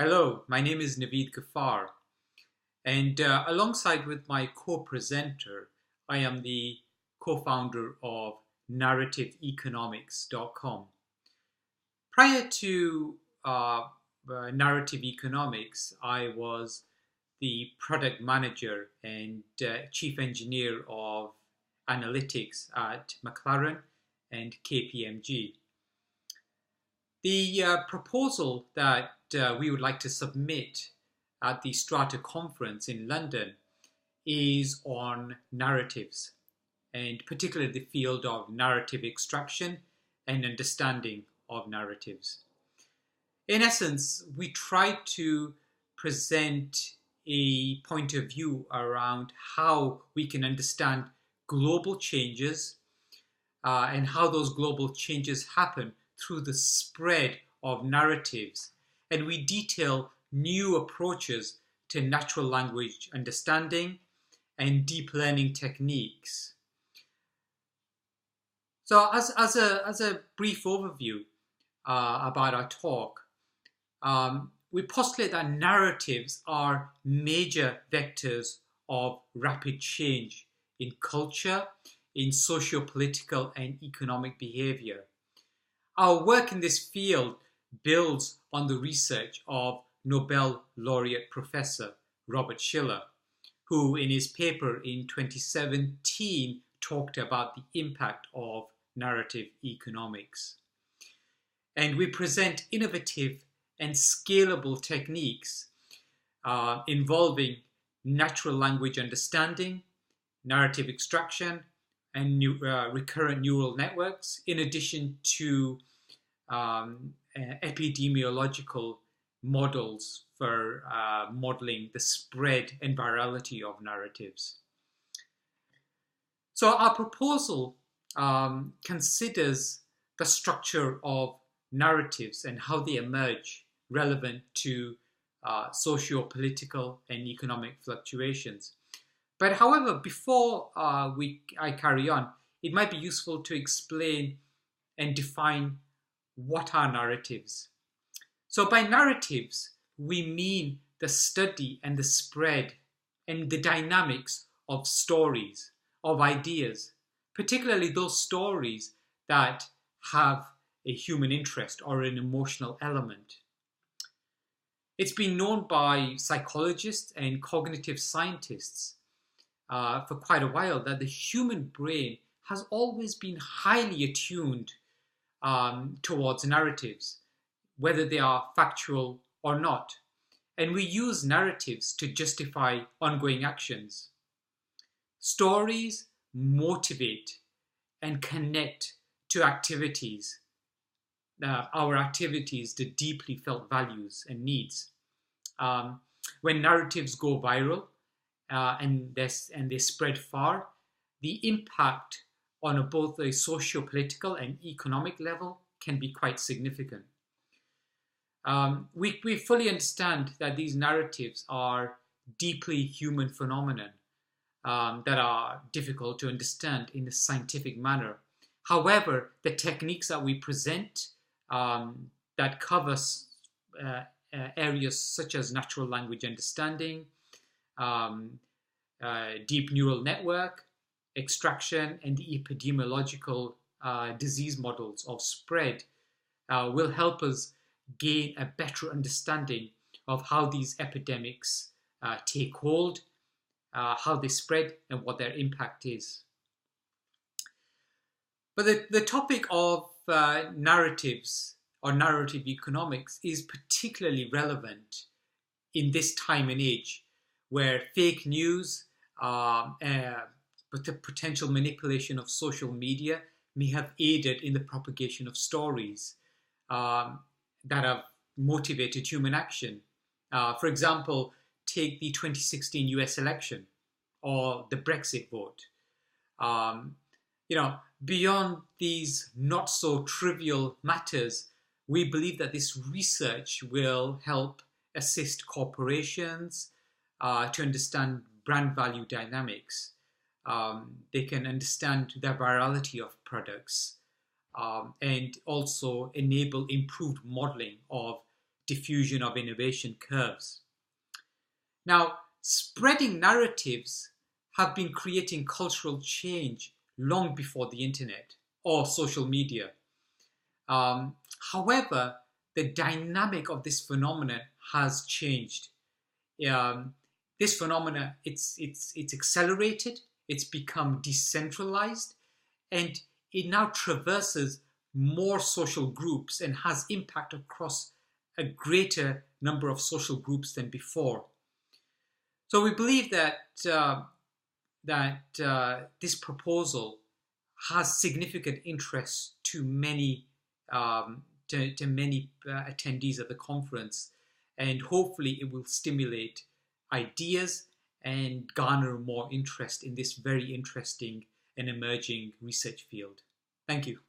Hello, my name is Naveed Ghaffar, and alongside with my co-presenter, I am the co-founder of narrativeeconomics.com. Prior to Narrative Economics, I was the product manager and chief engineer of analytics at McLaren and KPMG. The proposal that we would like to submit at the Strata conference in London is on narratives, and particularly the field of narrative extraction and understanding of narratives. In essence, we try to present a point of view around how we can understand global changes and how those global changes happen through the spread of narratives. And we detail new approaches to natural language understanding and deep learning techniques. So as a brief overview about our talk, we postulate that narratives are major vectors of rapid change in culture, in socio-political and economic behavior. Our work in this field builds on the research of Nobel laureate Professor Robert Shiller, who in his paper in 2017 talked about the impact of narrative economics. And we present innovative and scalable techniques involving natural language understanding, narrative extraction, and recurrent neural networks, in addition to epidemiological models for modeling the spread and virality of narratives. So our proposal considers the structure of narratives and how they emerge relevant to socio-political and economic fluctuations. But however, before I carry on, it might be useful to explain and define what are narratives. So by narratives, we mean the study and the spread and the dynamics of stories, of ideas, particularly those stories that have a human interest or an emotional element. It's been known by psychologists and cognitive scientists for quite a while that the human brain has always been highly attuned towards narratives, whether they are factual or not. And we use narratives to justify ongoing actions. Stories motivate and connect to activities, our activities, the deeply felt values and needs. When narratives go viral and they spread far, the impact on both a socio-political and economic level can be quite significant. We fully understand that these narratives are deeply human phenomenon that are difficult to understand in a scientific manner. However, the techniques that we present that covers areas such as natural language understanding, deep neural network, extraction, and the epidemiological disease models of spread will help us gain a better understanding of how these epidemics take hold, how they spread, and what their impact is. But the topic of narratives or narrative economics is particularly relevant in this time and age where fake news, but the potential manipulation of social media may have aided in the propagation of stories that have motivated human action. For example, take the 2016 US election or the Brexit vote. Beyond these not so trivial matters, we believe that this research will help assist corporations to understand brand value dynamics. They can understand the virality of products and also enable improved modeling of diffusion of innovation curves. Now, spreading narratives have been creating cultural change long before the internet or social media. However, the dynamic of this phenomenon has changed. This phenomenon, it's accelerated, it's become decentralized, and it now traverses more social groups and has impact across a greater number of social groups than before. So we believe that this proposal has significant interest to many attendees of the conference, and hopefully it will stimulate ideas and garner more interest in this very interesting and emerging research field. Thank you.